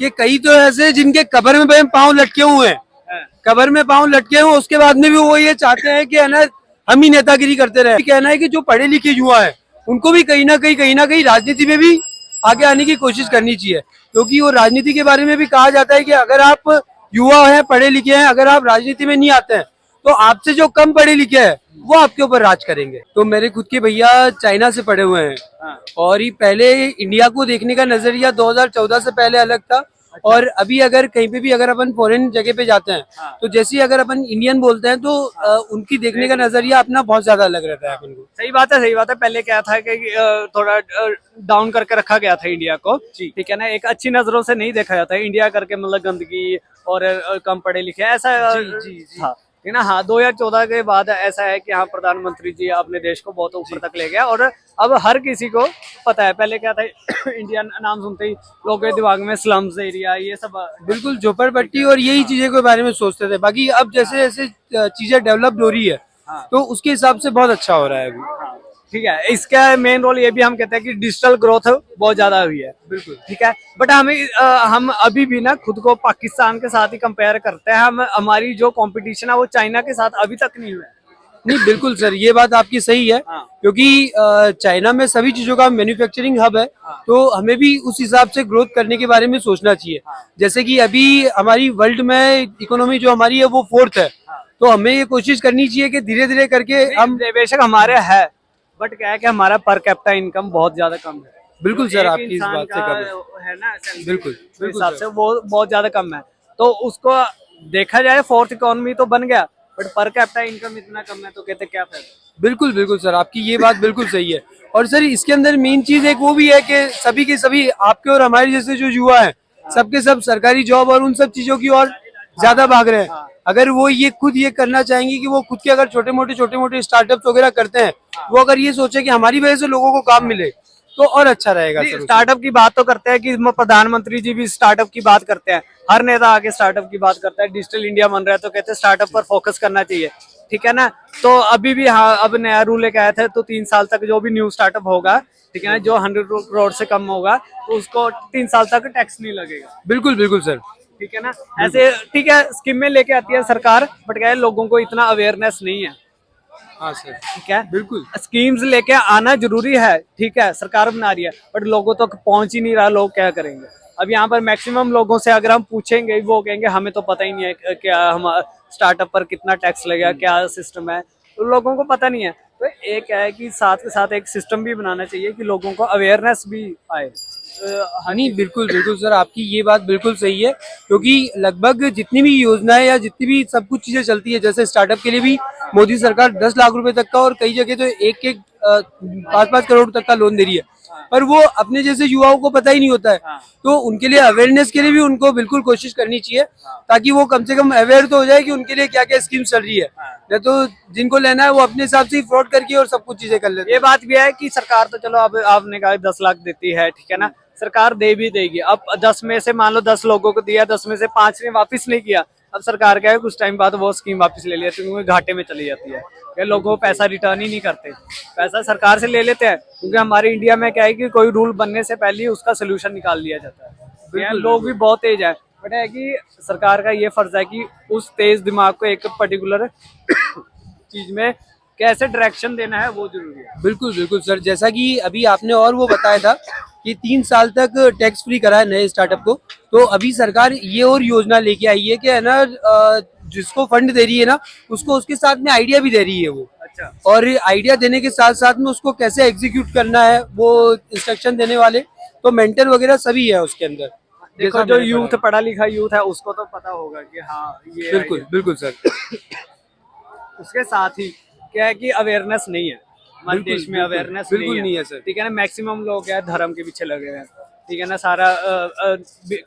कि कई तो ऐसे जिनके कब्र में पाँव लटके हुए हैं, कब्र में पाँव लटके हुए, उसके बाद में भी वो ये चाहते हैं कि है ना हम ही नेतागिरी करते रहे। कहना है कि जो पढ़े लिखे युवा है उनको भी कहीं ना कहीं राजनीति में भी आगे आने की कोशिश करनी चाहिए, क्योंकि वो राजनीति के बारे में भी कहा जाता है कि अगर आप युवा हैं, पढ़े लिखे हैं, अगर आप राजनीति में नहीं आते हैं तो आपसे जो कम पढ़े लिखे हैं वो आपके ऊपर राज करेंगे। तो मेरे खुद के भैया चाइना से पढ़े हुए हैं और ये पहले इंडिया को देखने का नजरिया 2014 से पहले अलग था। और अभी अगर कहीं पे भी अगर अपन फॉरेन जगह पे जाते हैं तो जैसे ही अगर अपन इंडियन बोलते हैं तो उनकी देखने का नजरिया अपना बहुत ज्यादा अलग रहता है अपन को। सही बात है, सही बात है। पहले क्या था कि थोड़ा डाउन करके रखा गया था इंडिया को, ठीक है ना, एक अच्छी नजरों से नहीं देखा जाता है इंडिया करके, मतलब गंदगी और कम पढ़े लिखे ऐसा था, ठीक ना। हाँ, 2014 के बाद ऐसा है कि हाँ प्रधानमंत्री जी अपने देश को बहुत ऊपर तक ले गया और अब हर किसी को पता है। पहले क्या था इंडिया नाम सुनते ही लोगों के दिमाग में स्लम्स एरिया ये सब बिल्कुल झोपड़पट्टी और यही चीजें के बारे में सोचते थे। बाकी अब जैसे जैसे चीजें डेवलप हो रही है तो उसके हिसाब से बहुत अच्छा हो रहा है अभी। ठीक है, इसका मेन रोल ये भी हम कहते हैं कि डिजिटल ग्रोथ बहुत ज्यादा हुई है, बिल्कुल ठीक है। बट हम अभी भी ना खुद को पाकिस्तान के साथ ही कंपेयर करते हैं। हम हमारी जो कंपटीशन है वो चाइना के साथ अभी तक नहीं हुआ है। नहीं बिल्कुल सर, ये बात आपकी सही है, क्योंकि चाइना में सभी चीजों का मैन्युफैक्चरिंग हब है, तो हमें भी उस हिसाब से ग्रोथ करने के बारे में सोचना चाहिए। जैसे कि अभी हमारी वर्ल्ड में इकोनॉमी जो हमारी है वो 4th है, तो हमें ये कोशिश करनी चाहिए कि धीरे धीरे करके हम, बेशक हमारे है, बट क्या है कि हमारा पर कैपिटा इनकम बहुत ज्यादा कम है। बिल्कुल सर आपकी इस बात से कम है ना, बिल्कुल हिसाब से वो बहुत ज्यादा कम है। तो उसको देखा जाए 4th इकोनॉमी तो बन गया, बट पर कैपिटा इनकम इतना कम है तो कहते क्या फायदा। बिल्कुल बिल्कुल सर आपकी ये बात बिल्कुल सही है। और सर इसके अंदर मेन चीज एक वो भी है कि सभी के सभी आपके और हमारे जैसे जो युवा हैं सबके सब सरकारी जॉब और उन सब चीजों की ओर ज्यादा भाग रहे हैं। अगर वो ये खुद ये करना चाहेंगे कि वो खुद के अगर छोटे मोटे स्टार्टअप्स वगैरह करते हैं, वो अगर ये सोचे कि हमारी वजह से लोगों को काम मिले तो और अच्छा रहेगा। स्टार्टअप की बात तो करते हैं कि प्रधानमंत्री जी भी स्टार्टअप की बात करते हैं, हर नेता आके स्टार्टअप की बात करता है। डिजिटल इंडिया बन रहा है तो कहते हैं स्टार्टअप पर फोकस करना चाहिए, ठीक है ना। तो अभी भी हाँ, अब नया रूल लेके आया था तो 3 साल तक जो भी न्यू स्टार्टअप होगा, ठीक है ना, जो 100 करोड़ से कम होगा तो उसको 3 साल तक टैक्स नहीं लगेगा। बिल्कुल बिल्कुल सर, ठीक है ना। ऐसे ठीक है स्कीमें लेके आती है सरकार, बट क्या है लोगों को इतना अवेयरनेस नहीं है। हाँ सर, ठीक है, बिल्कुल स्कीम्स लेके आना जरूरी है, ठीक है, सरकार बना रही है, बट लोगों तक पहुंच ही नहीं रहा। लोग क्या करेंगे? अब यहाँ पर मैक्सिमम लोगों से अगर हम पूछेंगे वो कहेंगे हमें तो पता ही नहीं है क्या हम स्टार्टअप पर कितना टैक्स लगेगा, क्या सिस्टम है, तो लोगों को पता नहीं है। तो एक है कि साथ के साथ एक सिस्टम भी बनाना चाहिए कि लोगों को अवेयरनेस भी आए। नहीं बिल्कुल बिल्कुल सर आपकी ये बात बिल्कुल सही है, क्योंकि लगभग जितनी भी योजनाएं या जितनी भी सब कुछ चीजें चलती है, जैसे स्टार्टअप के लिए भी मोदी सरकार 10 लाख रुपए तक का और कई जगह तो 5-5 करोड़ तक का लोन दे रही है, पर वो अपने जैसे युवाओं को पता ही नहीं होता है। तो उनके लिए अवेयरनेस के लिए भी उनको बिल्कुल कोशिश करनी चाहिए, ताकि वो कम से कम अवेयर तो हो जाए कि उनके लिए क्या क्या स्कीम चल रही है। नहीं तो जिनको लेना है वो अपने हिसाब से फ्रॉड करके और सब कुछ चीजें कर लेते हैं। ये बात भी है कि सरकार तो चलो अब आपने कहा 10 लाख देती है, ठीक है ना, सरकार दे भी देगी। अब 10 में से मान लो 10 लोगों को दिया, 10 में से 5 ने वापस नहीं किया, अब सरकार क्या है कुछ टाइम बाद वो स्कीम वापस ले लेती है, क्योंकि घाटे में चली जाती है। क्या लोगों को पैसा रिटर्न ही नहीं करते, पैसा सरकार से ले लेते हैं, क्योंकि हमारे इंडिया में क्या है कि कोई रूल बनने से पहले ही उसका सोल्यूशन निकाल लिया जाता है। लोग भी बहुत तेज है, बट है कि सरकार का ये फर्ज है कि उस तेज दिमाग को एक पर्टिकुलर चीज में कैसे डायरेक्शन देना है वो जरूरी है। बिल्कुल बिल्कुल सर, जैसा कि अभी आपने और वो बताया था कि 3 साल तक टैक्स फ्री करा है नए स्टार्टअप को, तो अभी सरकार ये और योजना लेके आई है कि है ना जिसको फंड दे रही है ना उसको उसके साथ में आइडिया भी दे रही है वो। अच्छा। और आइडिया देने के साथ साथ में उसको कैसे एग्जीक्यूट करना है वो इंस्ट्रक्शन देने वाले, तो मेंटर वगैरह सभी है उसके अंदर। देखो जो यूथ पढ़ा लिखा यूथ है उसको तो पता होगा कि हाँ ये बिल्कुल बिल्कुल सर। उसके साथ ही क्या है कि अवेयरनेस नहीं है हमारे देश में, अवेयरनेस बिल्कुल नहीं है सर, ठीक है ना। मैक्सिमम लोग क्या है धर्म के पीछे लगे हुए हैं, ठीक है ना, सारा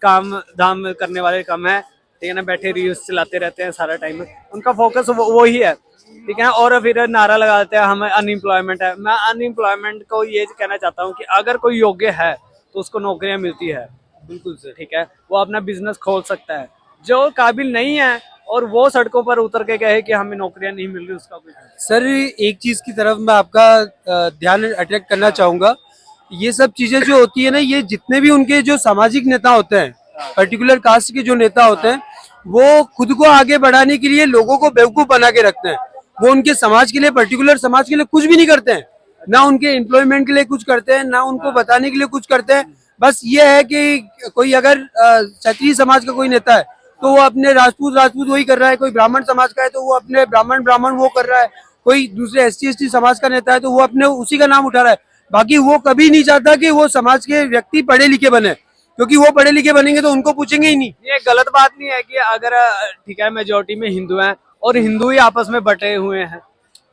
काम धाम करने वाले कम है, ठीक है ना, बैठे रील्स चलाते रहते हैं सारा टाइम, उनका फोकस वो ही है, ठीक है। और फिर नारा लगाते हैं हमें अनएम्प्लॉयमेंट है। मैं अनएम्प्लॉयमेंट को ये कहना चाहता हूँ कि अगर कोई योग्य है तो उसको नौकरियां मिलती है, बिल्कुल सर, ठीक है, वो अपना बिजनेस खोल सकता है। जो काबिल नहीं है और वो सड़कों पर उतर के कहे कि हमें नौकरियां नहीं मिल रही, उसका कुछ सर एक चीज की तरफ मैं आपका ध्यान अट्रैक्ट करना चाहूंगा। ये सब चीजें जो होती है ना, ये जितने भी उनके जो सामाजिक नेता होते हैं पर्टिकुलर कास्ट के जो नेता होते हैं वो खुद को आगे बढ़ाने के लिए लोगों को बेवकूफ बना के रखते हैं। वो उनके समाज के लिए, पर्टिकुलर समाज के लिए कुछ भी नहीं करते हैं, ना उनके एम्प्लॉयमेंट के लिए कुछ करते हैं, ना उनको बताने के लिए कुछ करते हैं। बस ये है कि कोई अगर क्षत्रिय समाज का कोई नेता है तो वो अपने राजपूत राजपूत वही कर रहा है, कोई ब्राह्मण समाज का है तो वो अपने ब्राह्मण ब्राह्मण वो कर रहा है, कोई दूसरे ST ST समाज का नेता है तो वो अपने उसी का नाम उठा रहा है। बाकी वो कभी नहीं चाहता कि वो समाज के व्यक्ति पढ़े लिखे बने, क्योंकि वो पढ़े लिखे बनेंगे तो उनको पूछेंगे ही नहीं। ये गलत बात नहीं है कि अगर ठीक है मेजोरिटी में हिंदू हैं और हिंदू ही आपस में बटे हुए हैं?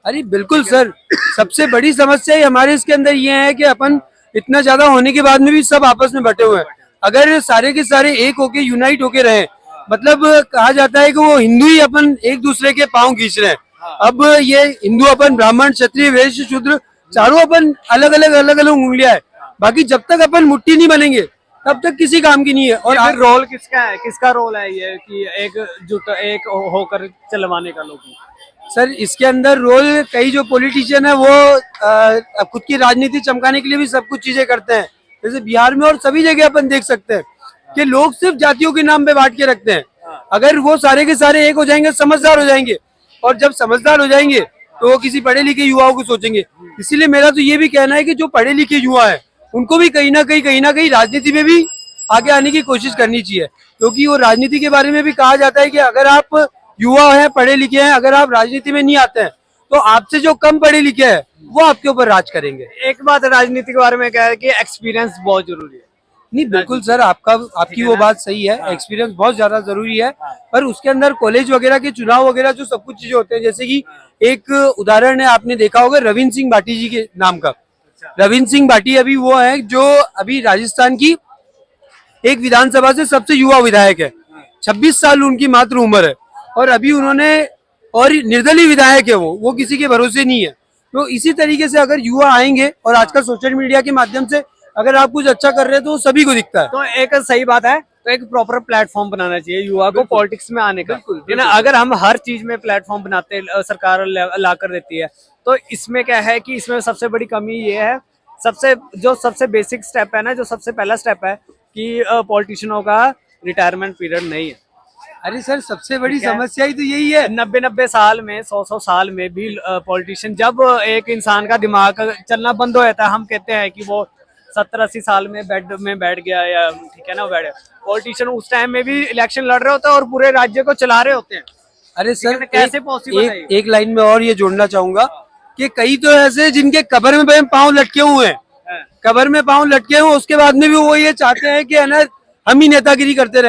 अरे बिल्कुल सर, सबसे बड़ी समस्या ही हमारे इसके अंदर ये है कि अपन इतना ज्यादा होने के बाद में भी सब आपस में बटे हुए हैं। अगर सारे के सारे एक होके यूनाइट होके रहे, मतलब कहा जाता है कि वो हिंदू ही अपन एक दूसरे के पांव खींच रहे हैं। अब ये हिंदू अपन ब्राह्मण क्षत्रिय वैश्य शूद्र चारों अपन अलग अलग उंगलियां है। बाकी जब तक अपन मुट्ठी नहीं बनेंगे तब तक किसी काम की नहीं है। और फिर रोल किसका है, किसका रोल है ये कि एक होकर चलवाने का लोगों? सर इसके अंदर रोल कई जो पॉलिटिशियन है वो खुद की राजनीति चमकाने के लिए भी सब कुछ चीजें करते हैं। जैसे बिहार में और सभी जगह अपन देख सकते हैं कि लोग सिर्फ जातियों के नाम पे बांट के रखते हैं। अगर वो सारे के सारे एक हो जाएंगे, समझदार हो जाएंगे, और जब समझदार हो जाएंगे तो वो किसी पढ़े लिखे युवाओं को सोचेंगे। इसीलिए मेरा तो ये भी कहना है कि जो पढ़े लिखे युवा है उनको भी कहीं ना कहीं राजनीति में भी आगे आने की कोशिश करनी चाहिए, क्योंकि वो राजनीति के बारे में भी कहा जाता है कि अगर आप युवा हैं, पढ़े लिखे हैं, अगर आप राजनीति में नहीं आते हैं तो आपसे जो कम पढ़े लिखे हैं वो आपके ऊपर राज करेंगे। एक बात राजनीति के बारे में क्या है कि एक्सपीरियंस बहुत जरूरी है। नहीं बिल्कुल सर, आपकी वो बात सही है, एक्सपीरियंस बहुत ज्यादा जरूरी है। पर उसके अंदर कॉलेज वगैरह के चुनाव वगैरह जो सब कुछ चीजें होते हैं, जैसे कि एक उदाहरण है, आपने देखा होगा रविंद्र सिंह भाटी जी के नाम का। रविंद्र सिंह भाटी अभी वो है जो अभी राजस्थान की एक विधानसभा से सबसे युवा विधायक है। 26 साल उनकी मात्र उम्र है और अभी उन्होंने, और निर्दलीय विधायक है वो किसी के भरोसे नहीं है। तो इसी तरीके से अगर युवा आएंगे, और आजकल सोशल मीडिया के माध्यम से अगर आप कुछ अच्छा कर रहे हैं तो सभी को दिखता है। तो एक सही बात है, तो एक प्रॉपर प्लेटफॉर्म बनाना चाहिए युवा को पॉलिटिक्स में आने का। है ना, अगर हम हर चीज में प्लेटफॉर्म बनाते, सरकार ला कर देती है, तो इसमें क्या है कि इसमें सबसे बड़ी कमी ये है, सबसे बेसिक स्टेप है ना, जो सबसे पहला स्टेप है कि पॉलिटिशियनों का रिटायरमेंट पीरियड नहीं है। अरे सर सबसे बड़ी समस्या ही तो यही है। 90 साल में 100 साल में भी पॉलिटिशियन, जब एक इंसान का दिमाग चलना बंद हो जाता है, हम कहते हैं कि वो 70-80 साल में बेड में बैठ गया, या ठीक है ना, बैठ गया। पॉलिटिशियन उस टाइम में भी इलेक्शन लड़ रहे होते हैं और पूरे राज्य को चला रहे होते हैं। अरे सर कैसे पॉसिबल है? एक लाइन में और ये जोड़ना चाहूंगा कि कई तो ऐसे जिनके कब्र में पांव लटके हुए हैं, कब्र में पांव लटके हुए, उसके बाद में भी वो ये चाहते हैं कि है ना हम ही नेतागिरी करते रहे।